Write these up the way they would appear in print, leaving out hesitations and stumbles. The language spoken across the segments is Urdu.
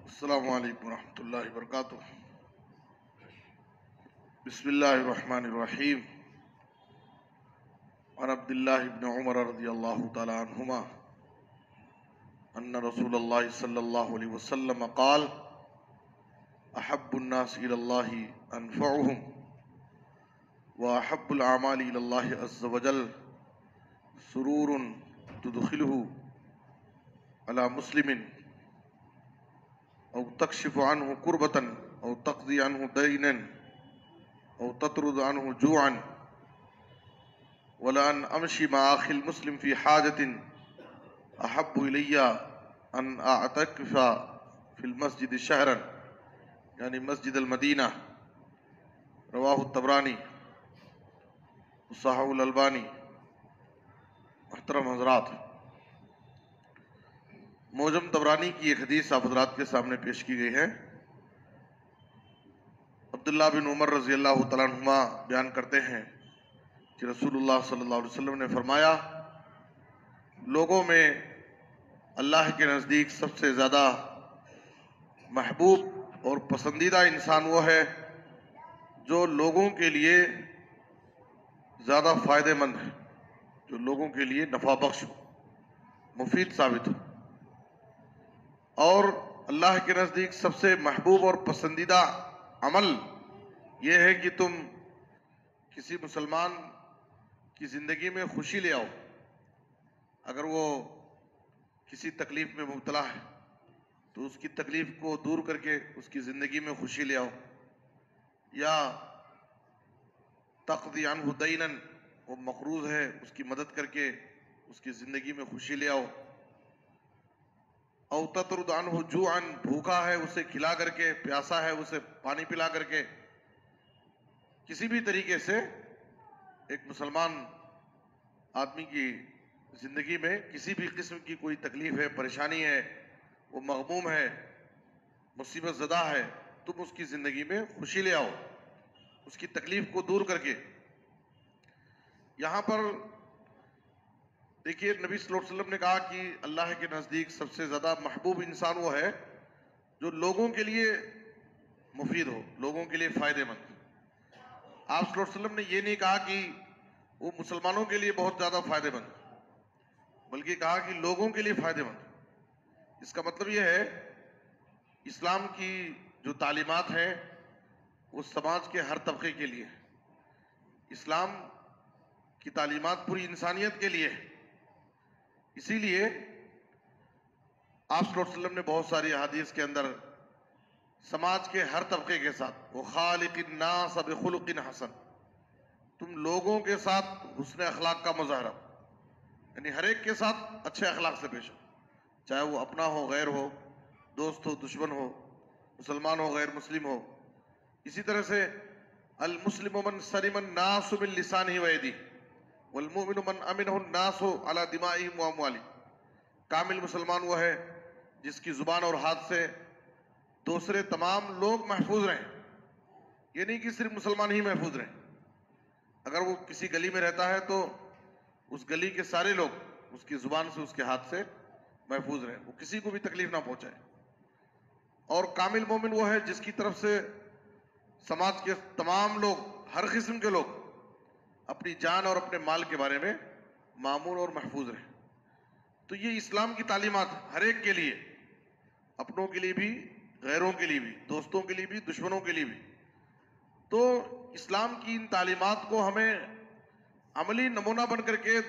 السلام علیکم ورحمۃ اللہ وبرکاتہ۔ بسم اللہ الرحمن الرحیم۔ عن عبد اللہ بن عمر رضی اللہ تعالی عنہما ان رسول اللہ صلی اللہ علیہ وسلم قال احب الناس الى اللہ انفعهم واحب الاعمال الى اللہ عز وجل سرور تدخله على مسلم او تکشف عنہ کربتا او تقضی عنہ دینا او تطرد عنہ جوعا ولأن امشی مع اخی المسلم فی حاجت احب الی ان اعتکف فی المسجد شہرا یعنی مسجد المدینہ۔ رواہ الطبرانی وصححہ الالبانی۔ محترم حضرات، معجم طبرانی کی ایک حدیث آپ حضرات کے سامنے پیش کی گئی ہے۔ عبداللہ بن عمر رضی اللہ تعالیٰ عنہما بیان کرتے ہیں کہ رسول اللہ صلی اللہ علیہ وسلم نے فرمایا، لوگوں میں اللہ کے نزدیک سب سے زیادہ محبوب اور پسندیدہ انسان وہ ہے جو لوگوں کے لیے زیادہ فائدہ مند ہے، جو لوگوں کے لیے نفع بخش ہو، مفید ثابت ہو۔ اور اللہ کے نزدیک سب سے محبوب اور پسندیدہ عمل یہ ہے کہ تم کسی مسلمان کی زندگی میں خوشی لے آؤ۔ اگر وہ کسی تکلیف میں مبتلا ہے تو اس کی تکلیف کو دور کر کے اس کی زندگی میں خوشی لے آؤ، یا تقضی عنہ دینا، وہ مقروض ہے اس کی مدد کر کے اس کی زندگی میں خوشی لے آؤ، او تطرد عنہ جوعا، بھوکا ہے اسے کھلا کر کے، پیاسا ہے اسے پانی پلا کر کے، کسی بھی طریقے سے ایک مسلمان آدمی کی زندگی میں کسی بھی قسم کی کوئی تکلیف ہے، پریشانی ہے، وہ مغموم ہے، مصیبت زدہ ہے، تم اس کی زندگی میں خوشی لے آؤ، اس کی تکلیف کو دور کر کے۔ یہاں پر دیکھیے نبی صلی اللہ علیہ وسلم نے کہا کہ اللہ کے نزدیک سب سے زیادہ محبوب انسان وہ ہے جو لوگوں کے لیے مفید ہو، لوگوں کے لیے فائدہ مند۔ آپ صلی اللہ علیہ وسلم نے یہ نہیں کہا کہ وہ مسلمانوں کے لیے بہت زیادہ فائدہ مند، بلکہ کہا کہ لوگوں کے لیے فائدہ مند۔ اس کا مطلب یہ ہے اسلام کی جو تعلیمات ہیں وہ سماج کے ہر طبقے کے لیے ہے، اسلام کی تعلیمات پوری انسانیت کے لیے ہے۔ اسی لیے آپ صلی اللہ علیہ وسلم نے بہت ساری احادیث کے اندر سماج کے ہر طبقے کے ساتھ وَخَالِقِ النَّاسَ بِخُلُقٍ حَسَنٍ، تم لوگوں کے ساتھ حسن اخلاق کا مظاہرہ، یعنی ہر ایک کے ساتھ اچھے اخلاق سے پیش ہو، چاہے وہ اپنا ہو، غیر ہو، دوست ہو، دشمن ہو، مسلمان ہو، غیر مسلم ہو۔ اسی طرح سے المسلم من سلم الناس من لسانہ ویدیہ والمؤمن من امنہ الناس علی دمائہم واموالہم۔ کامل مسلمان وہ ہے جس کی زبان اور ہاتھ سے دوسرے تمام لوگ محفوظ رہیں، یہ نہیں کہ صرف مسلمان ہی محفوظ رہیں۔ اگر وہ کسی گلی میں رہتا ہے تو اس گلی کے سارے لوگ اس کی زبان سے، اس کے ہاتھ سے محفوظ رہیں، وہ کسی کو بھی تکلیف نہ پہنچائے۔ اور کامل مومن وہ ہے جس کی طرف سے سماج کے تمام لوگ، ہر قسم کے لوگ اپنی جان اور اپنے مال کے بارے میں مامون اور محفوظ رہیں۔ تو یہ اسلام کی تعلیمات ہر ایک کے لیے، اپنوں کے لیے بھی، غیروں کے لیے بھی، دوستوں کے لیے بھی، دشمنوں کے لیے بھی۔ تو اسلام کی ان تعلیمات کو ہمیں عملی نمونہ بن کر کے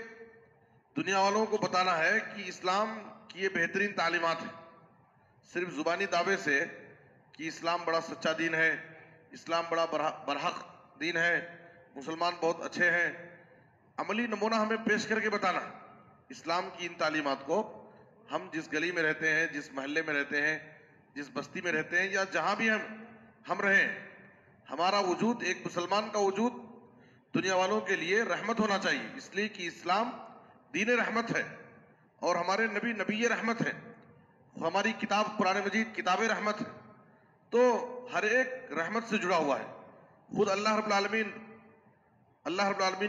دنیا والوں کو بتانا ہے کہ اسلام کی یہ بہترین تعلیمات ہیں۔ صرف زبانی دعوے سے کہ اسلام بڑا سچا دین ہے، اسلام بڑا برحق دین ہے، مسلمان بہت اچھے ہیں، عملی نمونہ ہمیں پیش کر کے بتانا اسلام کی ان تعلیمات کو۔ ہم جس گلی میں رہتے ہیں، جس محلے میں رہتے ہیں، جس بستی میں رہتے ہیں، یا جہاں بھی ہم رہیں، ہمارا وجود، ایک مسلمان کا وجود دنیا والوں کے لیے رحمت ہونا چاہیے، اس لیے کہ اسلام دین رحمت ہے اور ہمارے نبی نبی رحمت ہے، ہماری کتاب قرآن مجید کتاب رحمت ہے۔ تو ہر ایک رحمت سے جڑا ہوا ہے۔ خود اللہ رب العالمین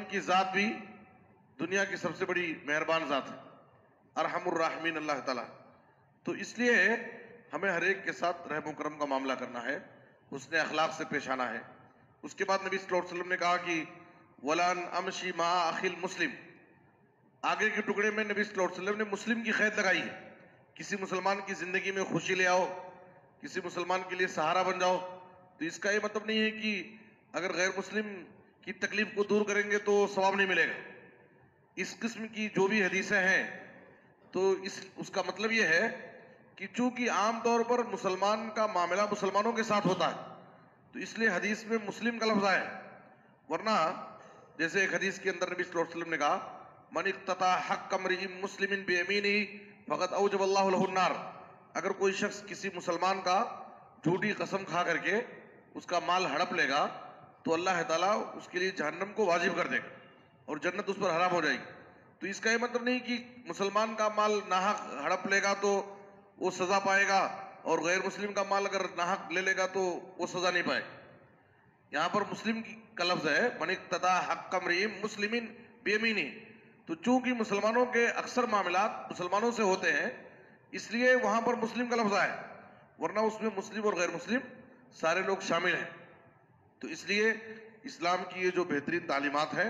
کی ذات بھی دنیا کی سب سے بڑی مہربان ذات ہے، ارحم الراحمین اللہ تعالیٰ۔ تو اس لیے ہمیں ہر ایک کے ساتھ رحم و کرم کا معاملہ کرنا ہے، حسن اخلاق سے پیش آنا ہے۔ اس کے بعد نبی صلی اللہ علیہ وسلم نے کہا کہ وَلَنْ أَمْشِي مَعَ أَخِي الْمُسْلِمِ، آگے کے ٹکڑے میں نبی صلی اللہ علیہ وسلم نے مسلم کی قید لگائی ہے۔ کسی مسلمان کی زندگی میں خوشی لے آؤ، کسی مسلمان کے لیے سہارا بن جاؤ، تو اس کا یہ مطلب نہیں ہے کہ اگر غیر مسلم کی تکلیف کو دور کریں گے تو ثواب نہیں ملے گا۔ اس قسم کی جو بھی حدیثیں ہیں تو اس کا مطلب یہ ہے کہ چونکہ عام طور پر مسلمان کا معاملہ مسلمانوں کے ساتھ ہوتا ہے تو اس لیے حدیث میں مسلم کا لفظ آیا ہے، ورنہ جیسے ایک حدیث کے اندر نبی صلی اللہ علیہ وسلم نے کہا من اقتطع حق امرئ مسلم بیمینہ فقد اوجب اللہ له النار، اگر کوئی شخص کسی مسلمان کا جھوٹی قسم کھا کر کے اس کا مال ہڑپ لے گا تو اللہ تعالیٰ اس کے لیے جہنم کو واجب کر دے گا اور جنت اس پر حرام ہو جائے گی۔ تو اس کا یہ مطلب نہیں کہ مسلمان کا مال ناحق ہڑپ لے گا تو وہ سزا پائے گا اور غیر مسلم کا مال اگر ناحق لے لے گا تو وہ سزا نہیں پائے گا۔ یہاں پر مسلم کا لفظ ہے من اقتطع حق امرئ مسلم بیمینہ، تو چونکہ مسلمانوں کے اکثر معاملات مسلمانوں سے ہوتے ہیں اس لیے وہاں پر مسلم کا لفظ آیا، ورنہ اس میں مسلم اور غیر مسلم سارے لوگ شامل ہیں۔ تو اس لیے اسلام کی یہ جو بہترین تعلیمات ہیں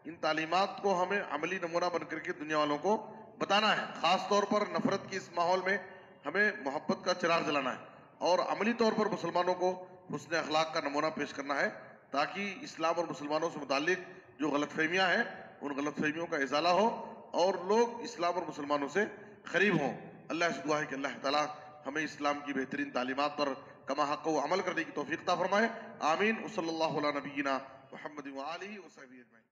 ان تعلیمات کو ہمیں عملی نمونہ بن کر کے دنیا والوں کو بتانا ہے، خاص طور پر نفرت کی اس ماحول میں ہمیں محبت کا چراغ جلانا ہے اور عملی طور پر مسلمانوں کو حسن اخلاق کا نمونہ پیش کرنا ہے تاکہ اسلام اور مسلمانوں سے متعلق جو غلط فہمیاں ہیں ان غلط فہمیوں کا ازالہ ہو اور لوگ اسلام اور مسلمانوں سے قریب ہوں۔ اللہ سے دعا ہے کہ اللہ تعالیٰ ہمیں اسلام کی بہترین تعلیمات پر کما حق و عمل کرنے کی توفیق عطا فرمائے۔ آمین۔ وصلی اللہ علی نبینا محمد وآلہ وصحبہ اجمعین۔